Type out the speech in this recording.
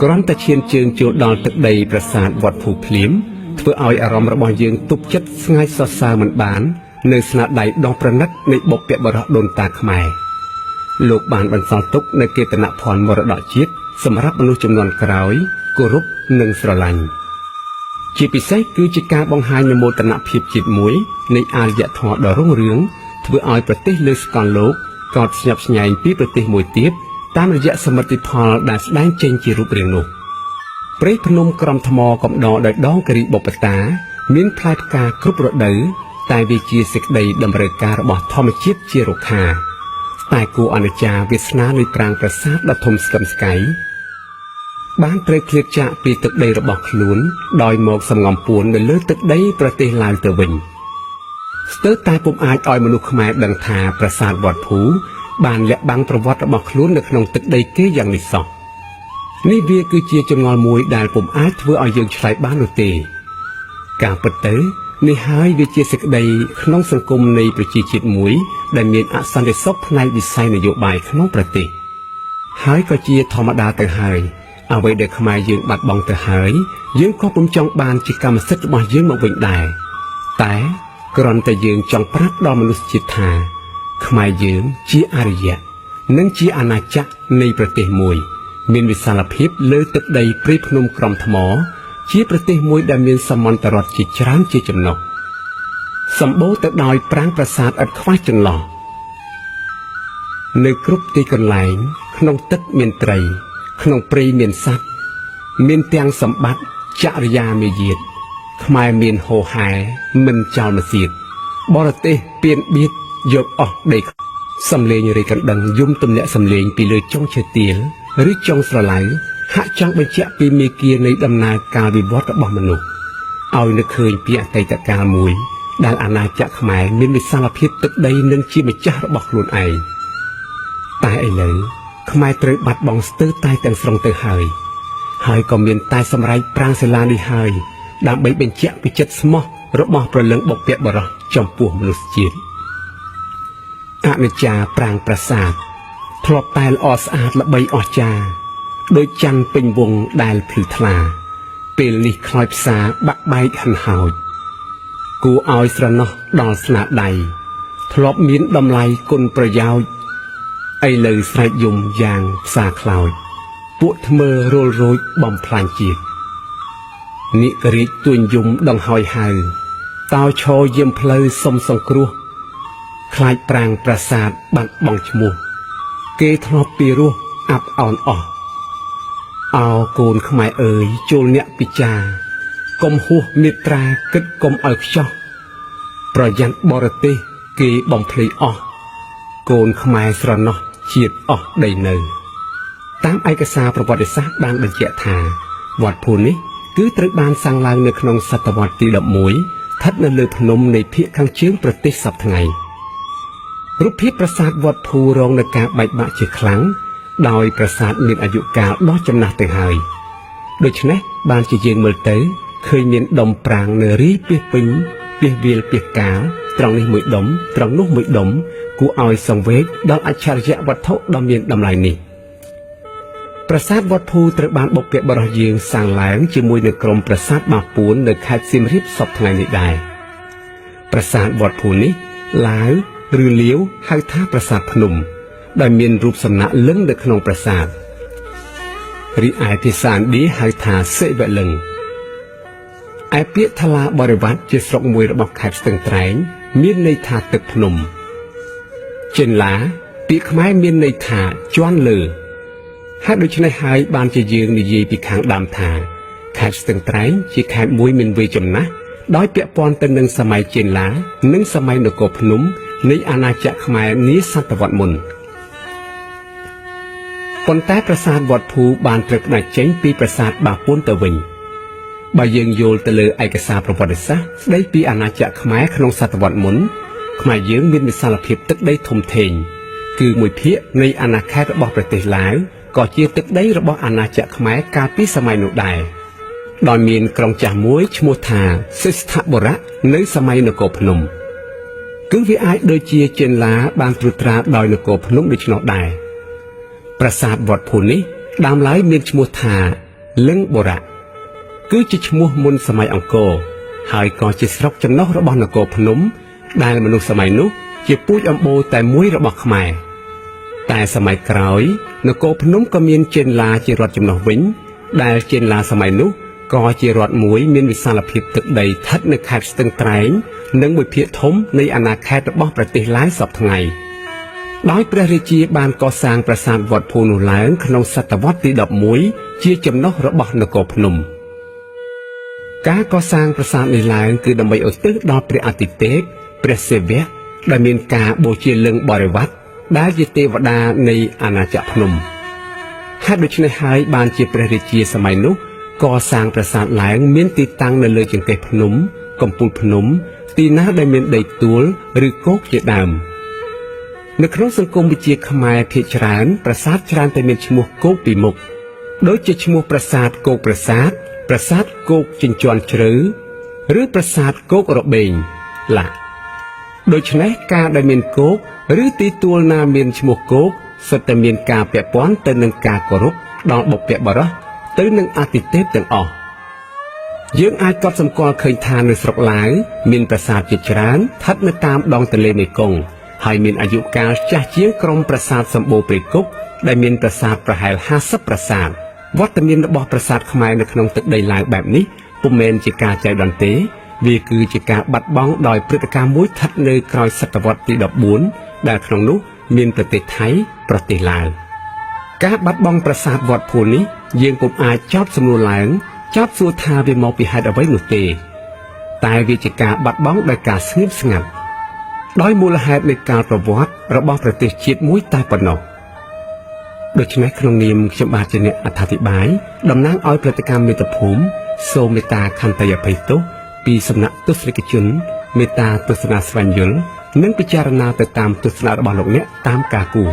គ្រាន់តែឈានជើងចូលដល់ទឹកដីប្រាសាទវត្តភូភ្លាមធ្វើឲ្យអារម្មណ៍របស់យើងទប់ចិត្តស្ងាយសរសើរមិនបាននៅស្នាដៃដ៏ប្រណិតនៃបុព្វបុរសដូនតាខ្មែរលោកបានបន្សល់ទុកនូវកេតនភណ្ឌមរតកជាតិសម្រាប់មនុស្សជំនាន់ក្រោយគោរពនិងស្រឡាញ់ជាពិសេសគឺជាការបង្ហាញនូវមោទនភាពជាតិមួយនៃអារ្យធម៌ដ៏រុងរឿងធ្វើឲ្យប្រទេសលើសកលលោកកោតស្ញប់ស្ញែងពីប្រទេសមួយទៀតតាមរយៈសមិទ្ធផលដែលស្ដែងចេញជារូបរាងនោះព្រៃភ្នំក្រំថ្មកំដរដោយដងគិរីបុព្វតាមានផ្លែផ្កាគ្រប់រដូវតែវាជាសេចក្តីតម្រូវការរបស់ធម្មជាតិជារុក្ខាតែគួរអនុចារវាសនានៃប្រាង្គប្រាសាទដ៏ធំស្កឹមស្កៃបានត្រូវឃ្លាតចាកពីទឹកដីរបស់ខ្លួនដោយមកសំងំពួននៅលើទឹកដីប្រទេសឡាវទៅវិញស្ទើរតែពុំអាចឲ្យមនុស្សខ្មែរដឹងថាប្រាសាទវត្តភូបានលាក់បាំងប្រវត្តិរបស់ខ្លួននៅក្នុងទឹកដីគេយ៉ាងនេះសោះនេះវាគឺជាចម្ងល់មួយដែលពុំអាចធ្វើឲ្យយើងឆ្លើយបាននោះទេការពិតទៅនេះហើយវាជាសេចក្តីក្នុងសង្គមនៃប្រជាជាតិមួយដែលមានអសន្តិសុខផ្នែកវិស័យនយោបាយក្នុងប្រទេសហើយក៏ជាធម្មតាទៅហើយអ្វីដែលខ្មែរយើងបាត់បង់ទៅហើយយើងក៏ពុំចង់បានជាកម្មសិទ្ធិរបស់យើងមកវិញដែរតែគ្រាន់តែយើងចង់ប្រាប់ដល់មនុស្សជាតិថាខ្មែរយើងជាអារ្យនិងជាអាណាចក្រនៃប្រទេសមួយមានវិសាលភាពលើទឹកដីព្រៃភ្នំក្រំថ្មជាប្រទេសមួយដែលមានសមន្តរដ្ឋជាច្រើនជាចំណុះសម្បូរទៅដោយប្រាង្គប្រាសាទឥតខ្វះចន្លោះនៅគ្រប់ទីកន្លែងក្នុងទឹកមានត្រីក្នុងព្រៃមានសត្វមានទាំងសម្បត្តិចរិយាមាយាទខ្មែរមានហូហែមិនចោលម្សៀតបរទេសពៀនបៀតយកអស់ដីសំលេងរេកណ្ដឹងយំទម្លាក់សំលេងពីលើចុងឈើទាលឬចុងស្រឡៅហាក់ចង់បញ្ជាក់ពីមេគានៃដំណើរការវិវត្តរបស់មនុស្សឲ្យនឹកឃើញពីអតីតកាលមួយដែលអាណាចក្រខ្មែរមានវិសាលភាពទឹកដីនិងជាម្ចាស់របស់ខ្លួនឯងតែឥឡូវខ្មែរត្រូវបាត់បង់ស្ទើរតែទាំងស្រុងទៅហើយក៏មានតែសម្រេចប្រាង្គសិលានេះហើយដើម្បីបញ្ជាក់ពីចិត្តស្មោះរបស់ប្រលឹងបុព្វបុរសចំពោះមនុស្សជាតិអនិច្ចាប្រាង្គប្រាសាទធ្លាប់តែល្អស្អាតល្បីអស្ចារ្យដោយច័ន្ទពេញវងដែលភ្លឺថ្លាពេលនេះខ្លោចផ្សាបាក់បែកហិនហោចគួរឲ្យស្រណោះដល់ស្នាដៃធ្លាប់មានតម្លៃគុណប្រយោជន៍ឥឡូវស្រែកយំយ៉ាងផ្សាខ្លោចពួកថ្មើរលរោចបំផ្លាញជាតិនិករាជទួញយំដង្ហោយហៅតោឈរយាមផ្លូវសុំសង្គ្រោះខ្លាចប្រាង្គប្រាសាទបាត់បង់ឈ្មោះគេធ្លាប់ពីរស់អាប់អោនអស់អោកូនខ្មែរអើយចូលអ្នកពិចារកុំហួសមេត្រាគិតកុំឲ្យខ្ចោះប្រយ័ត្នបរទេសគេបំភ្លៃអស់កូនខ្មែរស្រណោះជាតិអស់ដីនៅតាមឯកសារប្រវត្តិសាស្ត្របានបញ្ជាក់ថាវត្តភូនេះគឺត្រូវបានសាងឡើងនៅក្នុងសតវត្សទី11ស្ថិតនៅលើភ្នំនៃភាគខាងជើងប្រទេសសព្វថ្ងៃរូបភាពប្រាសាទវត្តភូរងនឹងការបែកបាក់ជាខ្លាំងដោយប្រាសាទមានអាយុកាលដ៏ចំណាស់ទៅហើយដូច្នេះបានជាយើងមើលទៅឃើញមានដុំប្រាង្គនៅរីពាសពេញពាសវាលពាសកាលត្រង់នេះមួយដុំត្រង់នោះមួយដុំគួរឲ្យសង្វេគដល់អច្ឆរិយវត្ថុដ៏មានតម្លៃនេះប្រាសាទវត្តភូត្រូវបានបុព្វបុរសយើងសាងឡើងជាមួយនឹងក្រុមប្រាសាទបាពួននៅខេត្តសៀមរាបសពថ្ងៃនេះដែរប្រាសាទវត្តភូនេះឡាវឬលាវហៅថាប្រាសាទភ្នំដែលមានរូបសំណាកលិង្គនៅក្នុងប្រាសាទរីឯភាសាឥណ្ឌាហៅថាសិវលិង្គឯពាក្យថ្លាបរិវត្តជាស្រុកមួយរបស់ខេត្តស្ទឹងត្រែងមានន័យថាទឹកភ្នំចិនឡាពាក្យខ្មែរមានន័យថាជាន់លើហើយដូច្នេះហើយបានជាយើងនិយាយពីខាងដើមថាខេត្តស្ទឹងត្រែងជាខេត្តមួយមានវ័យចំណាស់ដោយពាក់ព័ន្ធទៅនឹងសម័យចិនឡានិងសម័យនគរភ្នំនៃអាណាចក្រខ្មែរនាសតវត្សមុនប៉ុន្តែប្រាសាទវត្តភូបានត្រូវផ្ដាច់ចេញពីប្រាសាទបាពួនទៅវិញបើយើងយល់ទៅលើឯកសារប្រវត្តិសាស្ត្រស្ដីពីអាណាចក្រខ្មែរក្នុងសតវត្សមុនខ្មែរយើងមានវិសាលភាពទឹកដីធំធេងគឺមួយភាគនៃអាណាខេត្តរបស់ប្រទេសឡាវក៏ជាទឹកដីរបស់អាណាចក្រខ្មែរកាលពីសម័យនោះដែរដោយមានក្រុងចាស់មួយឈ្មោះថាសិស្ថបុរៈនៅសម័យនគរភ្នំ គឺវាអាចដូចជាចេនឡាបានត្រួតត្រាដោយនគរភ្នំដូច្នោះដែរប្រាសាទវត្តភូនេះ ដើមឡើយមានឈ្មោះថាលឹងបូរៈគឺជាឈ្មោះមុនសម័យអង្គរហើយក៏ជាស្រុកចំណុះរបស់នគរភ្នំដែលមនុស្សសម័យនោះជាពូជអម្បូរតែមួយរបស់ខ្មែរតែសម័យក្រោយនគរភ្នំក៏មានចេនឡាជារដ្ឋចំណុះវិញដែលចេនឡាសម័យនោះក៏ជារដ្ឋមួយមានវិសាលភាពទឹកដីស្ថិតនៅខេត្តស្ទឹងត្រែងនិងមួយភាគធំនៃអាណាខេត្តរបស់ប្រទេសឡាវសព្វថ្ងៃដោយព្រះរាជាបានកសាងប្រាសាទវត្តភូនោះឡើងក្នុងសតវត្សទី11ជាចំណុះរបស់នគរភ្នំការកសាងប្រាសាទនេះឡើងគឺដើម្បីឧទ្ទិសដល់ព្រះអាទិទេពព្រះសិវៈដែលមានការបូជាលឹងបរិវត្តដែលជាទេវតានៃអាណាចក្រភ្នំហេតុដូច្នេះហើយបានជាព្រះរាជាសម័យនោះកសាងប្រាសាទឡើងមានទីតាំងនៅលើចង្កេះភ្នំកំពូលភ្នំទីណាដែលមានដីទួលឬគោកជាដើមនៅក្នុងសង្គមវិជាខ្មែរភាគច្រើនប្រាសាទច្រើនតែមានឈ្មោះគោកពីមុខដូចជាឈ្មោះប្រាសាទគោកប្រាសាទប្រាសាទគោកជញ្ជាន់ជ្រៅឬប្រាសាទគោករបែងឡាដូច្នេះការដែលមានគោកឬទីទួលណាមានឈ្មោះគោកសុទ្ធតែមានការពាក់ព័ន្ធទៅនឹងការគោរពដល់បុព្វបុរសទៅនឹងអាទិទេពទាំងអស់យើងអាចកត់សម្គាល់ឃើញថានៅស្រុកឡាវមានប្រាសាទជាច្រើនស្ថិតនៅតាមដងទន្លេមេគង្គហើយមានអាយុកាលចាស់ជាងក្រុមប្រាសាទសម្បូរព្រៃគុកដែលមានប្រាសាទប្រហែល50ប្រាសាទវត្តមានរបស់ប្រាសាទខ្មែរនៅក្នុងទឹកដីឡាវបែបនេះពុំមែនជាការចៃដន្យទេវាគឺជាការបាត់បង់ដោយព្រឹត្តិការណ៍មួយស្ថិតនៅក្រោយសតវត្សទី14ដែលក្នុងនោះមានប្រទេសថៃប្រទេសឡាវការបាត់បង់ប្រាសាទវត្តភូនេះយើងពុំអាចចោទសំណួរឡើងចោទសួរថាវាមកពីហេតុអ្វីនោះទេតែវាជាការបាត់បង់ដោយការស្ងៀមស្ងាត់ដោយមូលហេតុនៃការប្រវត្តិរបស់ប្រទេសជាតិមួយតែប៉ុណ្ណោះដូច្នេះក្នុងនាមខ្ញុំបាទជាអ្នកអត្ថាធិប្បាយតំណាងឲ្យព្រឹត្តិការណ៍មាតុភូមិសូមមេត្តាខន្តីអភ័យទោសពីសំណាក់ទស្សនិកជនមេត្តាទស្សនាស្វែងយល់និងពិចារណាទៅតាមទស្សនៈរបស់លោកអ្នកតាមការគួរ